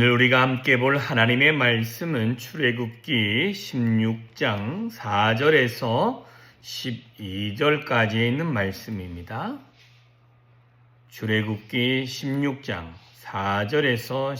오늘 우리가 함께 볼 하나님의 말씀은 출애굽기 16장 4절에서 12절까지에 있는 말씀입니다. 출애굽기 16장 4절에서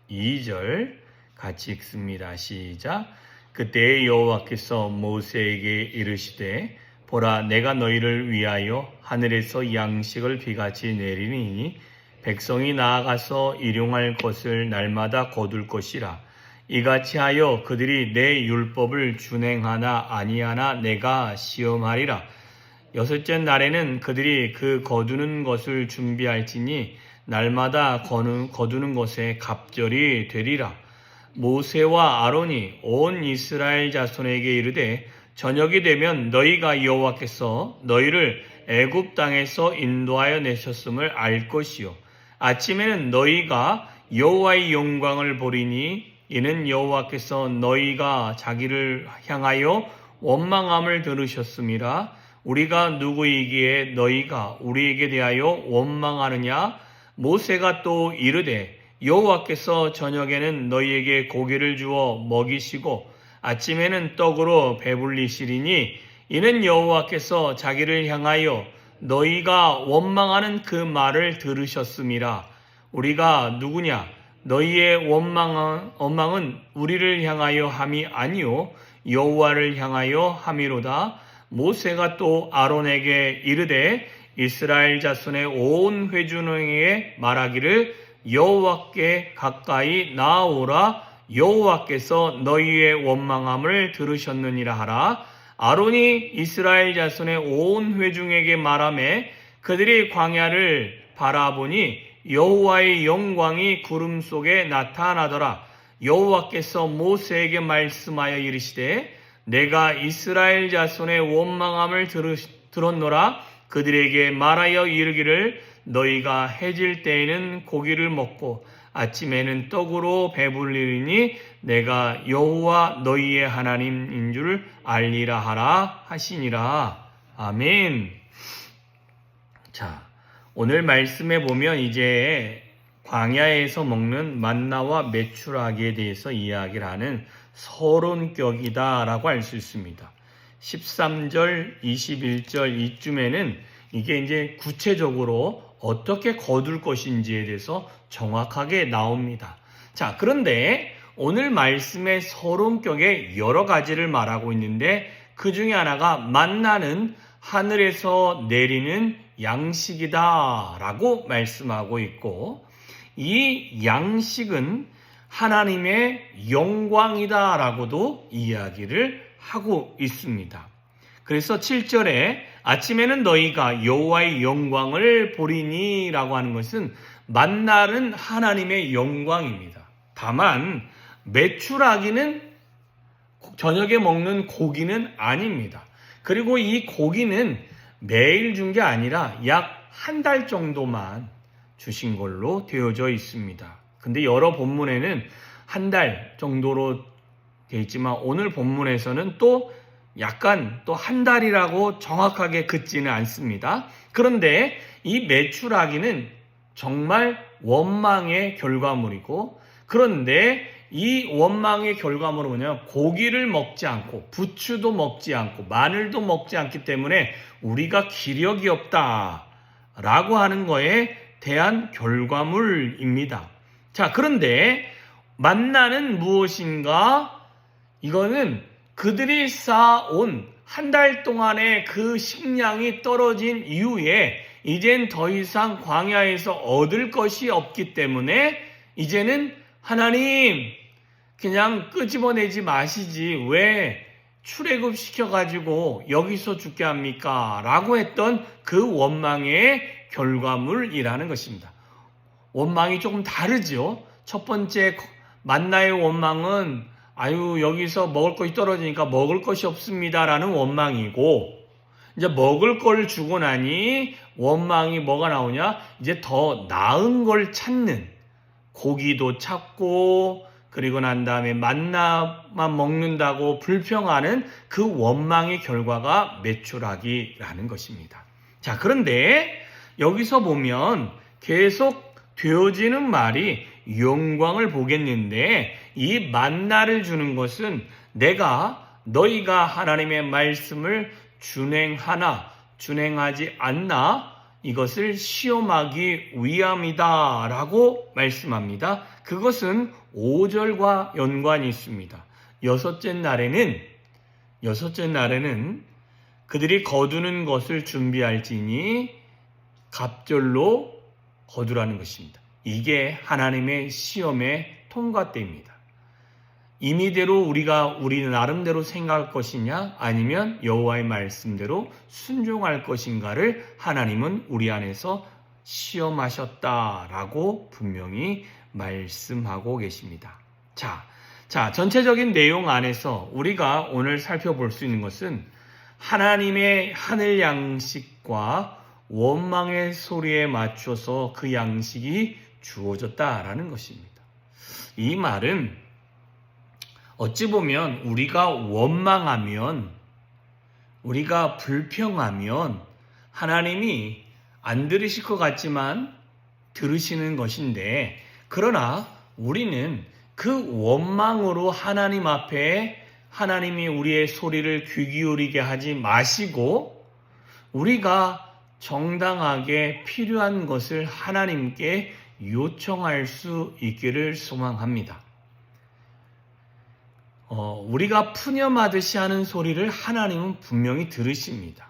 12절 같이 읽습니다. 시작. 그때 여호와께서 모세에게 이르시되 보라, 내가 너희를 위하여 하늘에서 양식을 비같이 내리니 백성이 나아가서 일용할 것을 날마다 거둘 것이라. 이같이 하여 그들이 내 율법을 준행하나 아니하나 내가 시험하리라. 여섯째 날에는 그들이 그 거두는 것을 준비할지니 날마다 거두는 것에 갑절이 되리라. 모세와 아론이 온 이스라엘 자손에게 이르되 저녁이 되면 너희가 여호와께서 너희를 애굽 땅에서 인도하여 내셨음을 알 것이요 아침에는 너희가 여호와의 영광을 보리니 이는 여호와께서 너희가 자기를 향하여 원망함을 들으셨음이라. 우리가 누구이기에 너희가 우리에게 대하여 원망하느냐? 모세가 또 이르되 여호와께서 저녁에는 너희에게 고기를 주어 먹이시고 아침에는 떡으로 배불리시리니 이는 여호와께서 자기를 향하여 너희가 원망하는 그 말을 들으셨음이라. 우리가 누구냐? 너희의 원망은 우리를 향하여 함이 아니요 여호와를 향하여 함이로다. 모세가 또 아론에게 이르되 이스라엘 자손의 온 회중에게 말하기를 여호와께 가까이 나아오라. 여호와께서 너희의 원망함을 들으셨느니라 하라. 아론이 이스라엘 자손의 온 회중에게 말하매 그들이 광야를 바라보니 여호와의 영광이 구름 속에 나타나더라. 여호와께서 모세에게 말씀하여 이르시되 내가 이스라엘 자손의 원망함을 들었노라. 그들에게 말하여 이르기를 너희가 해질 때에는 고기를 먹고 아침에는 떡으로 배불리리니 내가 여호와 너희의 하나님인 줄 알리라 하라 하시니라. 아멘. 자, 오늘 말씀에 보면 이제 광야에서 먹는 만나와 메추라기에 대해서 이야기를 하는 서론격이다라고 할 수 있습니다. 13절, 21절 이쯤에는 이게 이제 구체적으로 어떻게 거둘 것인지에 대해서 정확하게 나옵니다. 자, 그런데 오늘 말씀의 서론격에 여러 가지를 말하고 있는데 그 중에 하나가 만나는 하늘에서 내리는 양식이다 라고 말씀하고 있고 이 양식은 하나님의 영광이다 라고도 이야기를 하고 있습니다. 그래서 7절에 아침에는 너희가 여호와의 영광을 보리니 라고 하는 것은 만나는 하나님의 영광입니다. 다만 메추라기는 저녁에 먹는 고기는 아닙니다. 그리고 이 고기는 매일 준 게 아니라 약 한 달 정도만 주신 걸로 되어져 있습니다. 근데 여러 본문에는 한 달 정도로 되어 있지만 오늘 본문에서는 또 약간 또 한 달이라고 정확하게 긋지는 않습니다. 그런데 이 메추라기는 정말 원망의 결과물이고 그런데 이 원망의 결과물은 뭐냐면 고기를 먹지 않고 부추도 먹지 않고 마늘도 먹지 않기 때문에 우리가 기력이 없다라고 하는 거에 대한 결과물입니다. 자, 그런데 만나는 무엇인가? 이거는 그들이 쌓아온 한 달 동안의 그 식량이 떨어진 이후에 이젠 더 이상 광야에서 얻을 것이 없기 때문에 이제는 하나님 그냥 끄집어내지 마시지 왜 출애굽 시켜가지고 여기서 죽게 합니까? 라고 했던 그 원망의 결과물이라는 것입니다. 원망이 조금 다르죠. 첫 번째 만나의 원망은 여기서 먹을 것이 떨어지니까 먹을 것이 없습니다라는 원망이고 이제 먹을 걸 주고 나니 원망이 뭐가 나오냐? 이제 더 나은 걸 찾는 고기도 찾고 그리고 난 다음에 만나만 먹는다고 불평하는 그 원망의 결과가 메추라기라는 것입니다. 자, 그런데 여기서 보면 계속 되어지는 말이 영광을 보겠는데 이 만나를 주는 것은 너희가 하나님의 말씀을 준행하지 않나 이것을 시험하기 위함이다 라고 말씀합니다. 그것은 5절과 연관이 있습니다. 여섯째 날에는 그들이 거두는 것을 준비할지니 갑절로 거두라는 것입니다. 이게 하나님의 시험의 통과 때입니다. 임의대로 우리 나름대로 생각할 것이냐 아니면 여호와의 말씀대로 순종할 것인가를 하나님은 우리 안에서 시험하셨다라고 분명히 말씀하고 계십니다. 자, 전체적인 내용 안에서 우리가 오늘 살펴볼 수 있는 것은 하나님의 하늘 양식과 원망의 소리에 맞춰서 그 양식이 주어졌다라는 것입니다. 이 말은 어찌 보면 우리가 원망하면, 우리가 불평하면 하나님이 안 들으실 것 같지만 들으시는 것인데, 그러나 우리는 그 원망으로 하나님 앞에 하나님이 우리의 소리를 귀 기울이게 하지 마시고 우리가 정당하게 필요한 것을 하나님께 요청할 수 있기를 소망합니다. 우리가 푸념하듯이 하는 소리를 하나님은 분명히 들으십니다.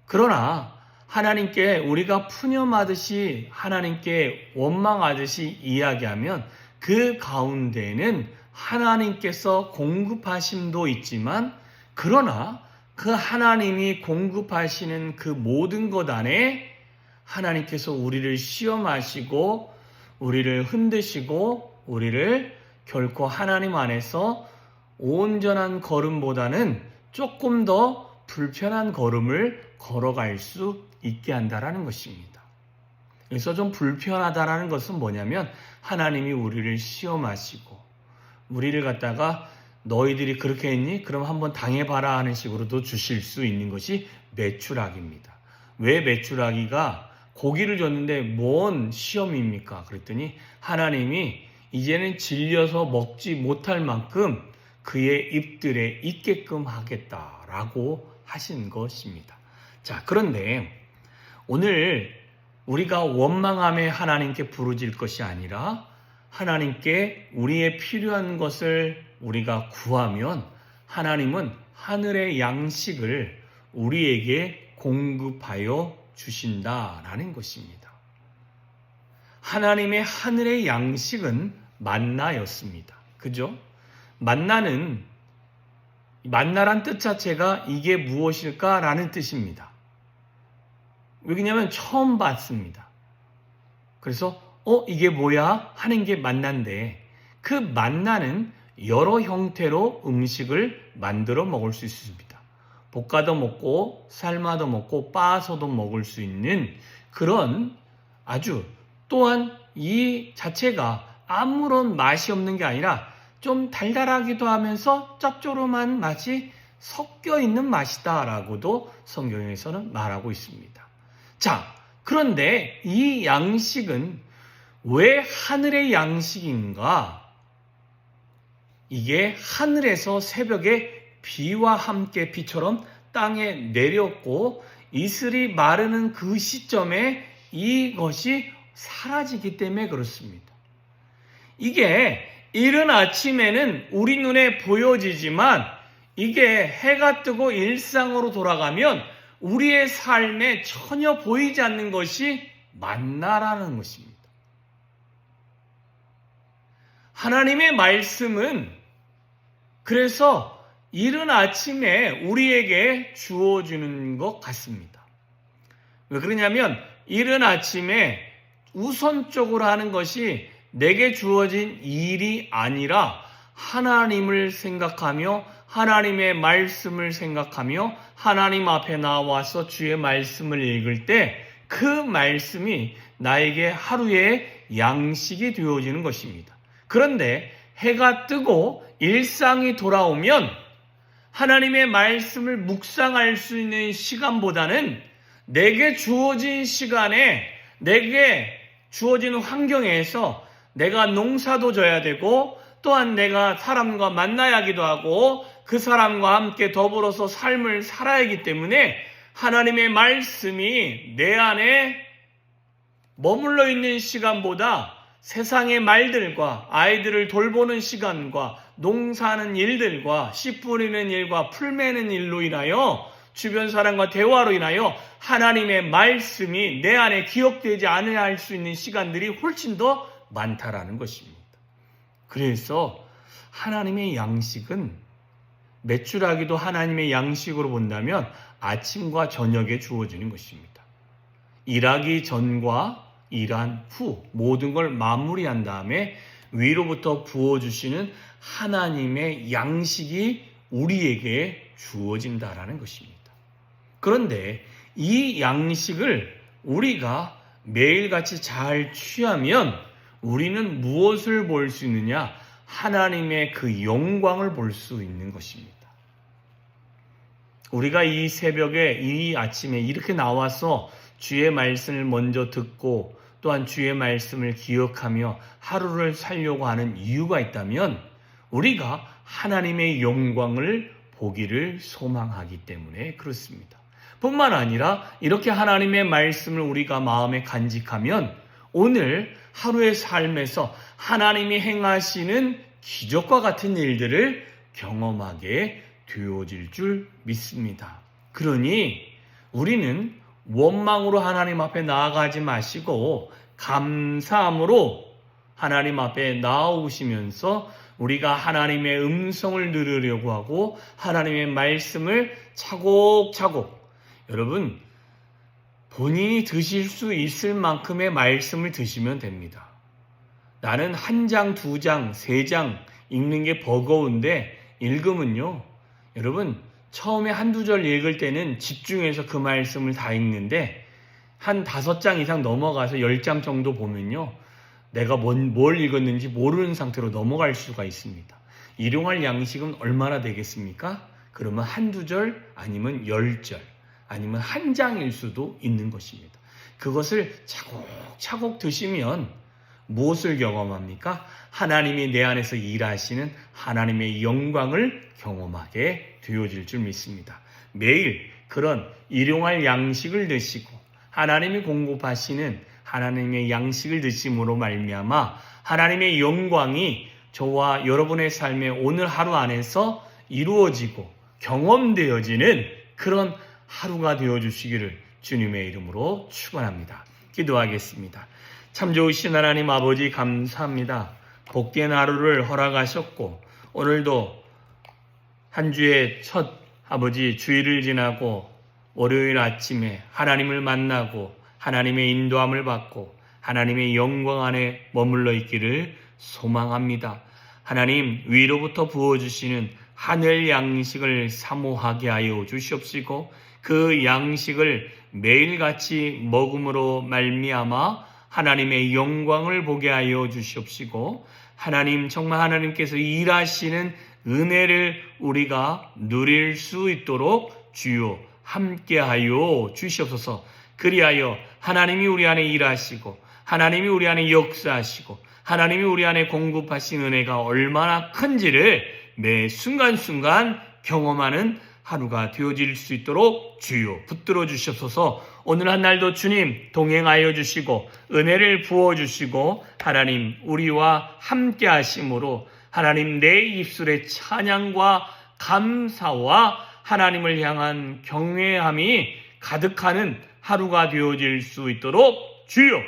그러나 하나님께 우리가 푸념하듯이 하나님께 원망하듯이 이야기하면 그 가운데는 하나님께서 공급하심도 있지만 그러나 그 하나님이 공급하시는 그 모든 것 안에 하나님께서 우리를 시험하시고 우리를 흔드시고 우리를 결코 하나님 안에서 온전한 걸음보다는 조금 더 불편한 걸음을 걸어갈 수 있게 한다라는 것입니다. 그래서 좀 불편하다라는 것은 뭐냐면 하나님이 우리를 시험하시고 우리를 갖다가 너희들이 그렇게 했니? 그럼 한번 당해봐라 하는 식으로도 주실 수 있는 것이 메추라기입니다. 왜 메추라기가 고기를 줬는데 뭔 시험입니까? 그랬더니 하나님이 이제는 질려서 먹지 못할 만큼 그의 입들에 있게끔 하겠다라고 하신 것입니다. 자, 그런데 오늘 우리가 원망함에 하나님께 부르질 것이 아니라 하나님께 우리의 필요한 것을 우리가 구하면 하나님은 하늘의 양식을 우리에게 공급하여 주신다라는 것입니다. 하나님의 하늘의 양식은 만나였습니다. 그죠? 만나란 뜻 자체가 이게 무엇일까라는 뜻입니다. 왜냐하면 처음 봤습니다. 그래서 이게 뭐야? 하는 게 만나인데 그 만나는 여러 형태로 음식을 만들어 먹을 수 있습니다. 볶아도 먹고 삶아도 먹고 빻아서도 먹을 수 있는 그런 아주 또한 이 자체가 아무런 맛이 없는 게 아니라 좀 달달하기도 하면서 짭조름한 맛이 섞여 있는 맛이다라고도 성경에서는 말하고 있습니다. 자, 그런데 이 양식은 왜 하늘의 양식인가? 이게 하늘에서 새벽에 비와 함께 비처럼 땅에 내렸고 이슬이 마르는 그 시점에 이것이 사라지기 때문에 그렇습니다. 이게 이른 아침에는 우리 눈에 보여지지만 이게 해가 뜨고 일상으로 돌아가면 우리의 삶에 전혀 보이지 않는 것이 만나라는 것입니다. 하나님의 말씀은 그래서 이른 아침에 우리에게 주어주는 것 같습니다. 왜 그러냐면 이른 아침에 우선적으로 하는 것이 내게 주어진 일이 아니라 하나님을 생각하며 하나님의 말씀을 생각하며 하나님 앞에 나와서 주의 말씀을 읽을 때 그 말씀이 나에게 하루의 양식이 되어지는 것입니다. 그런데 해가 뜨고 일상이 돌아오면 하나님의 말씀을 묵상할 수 있는 시간보다는 내게 주어진 시간에 내게 주어진 환경에서 내가 농사도 져야 되고 또한 내가 사람과 만나야 하기도 하고 그 사람과 함께 더불어서 삶을 살아야 하기 때문에 하나님의 말씀이 내 안에 머물러 있는 시간보다 세상의 말들과 아이들을 돌보는 시간과 농사하는 일들과 씨 뿌리는 일과 풀 매는 일로 인하여 주변 사람과 대화로 인하여 하나님의 말씀이 내 안에 기억되지 않아야 할 수 있는 시간들이 훨씬 더 많다라는 것입니다. 그래서 하나님의 양식은 메추라기도 하나님의 양식으로 본다면 아침과 저녁에 주어지는 것입니다. 일하기 전과 일한 후 모든 걸 마무리한 다음에 위로부터 부어주시는 하나님의 양식이 우리에게 주어진다라는 것입니다. 그런데 이 양식을 우리가 매일같이 잘 취하면 우리는 무엇을 볼 수 있느냐? 하나님의 그 영광을 볼 수 있는 것입니다. 우리가 이 새벽에 이 아침에 이렇게 나와서 주의 말씀을 먼저 듣고 또한 주의 말씀을 기억하며 하루를 살려고 하는 이유가 있다면 우리가 하나님의 영광을 보기를 소망하기 때문에 그렇습니다. 뿐만 아니라 이렇게 하나님의 말씀을 우리가 마음에 간직하면 오늘 하루의 삶에서 하나님이 행하시는 기적과 같은 일들을 경험하게 되어질 줄 믿습니다. 그러니 우리는 원망으로 하나님 앞에 나아가지 마시고 감사함으로 하나님 앞에 나아오시면서 우리가 하나님의 음성을 들으려고 하고 하나님의 말씀을 차곡차곡 여러분 본인이 드실 수 있을 만큼의 말씀을 드시면 됩니다. 나는 1장, 2장, 3장 읽는 게 버거운데 읽으면요. 여러분 처음에 1-2절 읽을 때는 집중해서 그 말씀을 다 읽는데 한 5장 이상 넘어가서 10장 정도 보면요. 내가 뭘 읽었는지 모르는 상태로 넘어갈 수가 있습니다. 일용할 양식은 얼마나 되겠습니까? 그러면 1-2절 아니면 10절 아니면 1장일 수도 있는 것입니다. 그것을 차곡차곡 드시면 무엇을 경험합니까? 하나님이 내 안에서 일하시는 하나님의 영광을 경험하게 되어질 줄 믿습니다. 매일 그런 일용할 양식을 드시고 하나님이 공급하시는 하나님의 양식을 드심으로 말미암아 하나님의 영광이 저와 여러분의 삶의 오늘 하루 안에서 이루어지고 경험되어지는 그런 하루가 되어주시기를 주님의 이름으로 축원합니다. 기도하겠습니다. 참 좋으신 하나님 아버지 감사합니다. 복된 하루를 허락하셨고 오늘도 한 주의 첫 아버지 주일을 지나고 월요일 아침에 하나님을 만나고 하나님의 인도함을 받고 하나님의 영광 안에 머물러 있기를 소망합니다. 하나님 위로부터 부어주시는 하늘 양식을 사모하게 하여 주시옵시고 그 양식을 매일같이 먹음으로 말미암아 하나님의 영광을 보게 하여 주시옵시고 하나님 정말 하나님께서 일하시는 은혜를 우리가 누릴 수 있도록 주여 함께하여 주시옵소서. 그리하여 하나님이 우리 안에 일하시고 하나님이 우리 안에 역사하시고 하나님이 우리 안에 공급하신 은혜가 얼마나 큰지를 매 순간순간 경험하는 하루가 되어질 수 있도록 주여 붙들어 주시옵소서. 오늘 한 날도 주님 동행하여 주시고 은혜를 부어주시고 하나님 우리와 함께 하심으로 하나님 내 입술의 찬양과 감사와 하나님을 향한 경외함이 가득하는 하루가 되어질 수 있도록 주여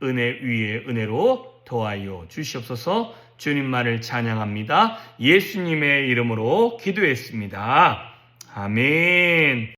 은혜 위에 은혜로 더하여 주시옵소서. 주님만을 찬양합니다. 예수님의 이름으로 기도했습니다. 아멘.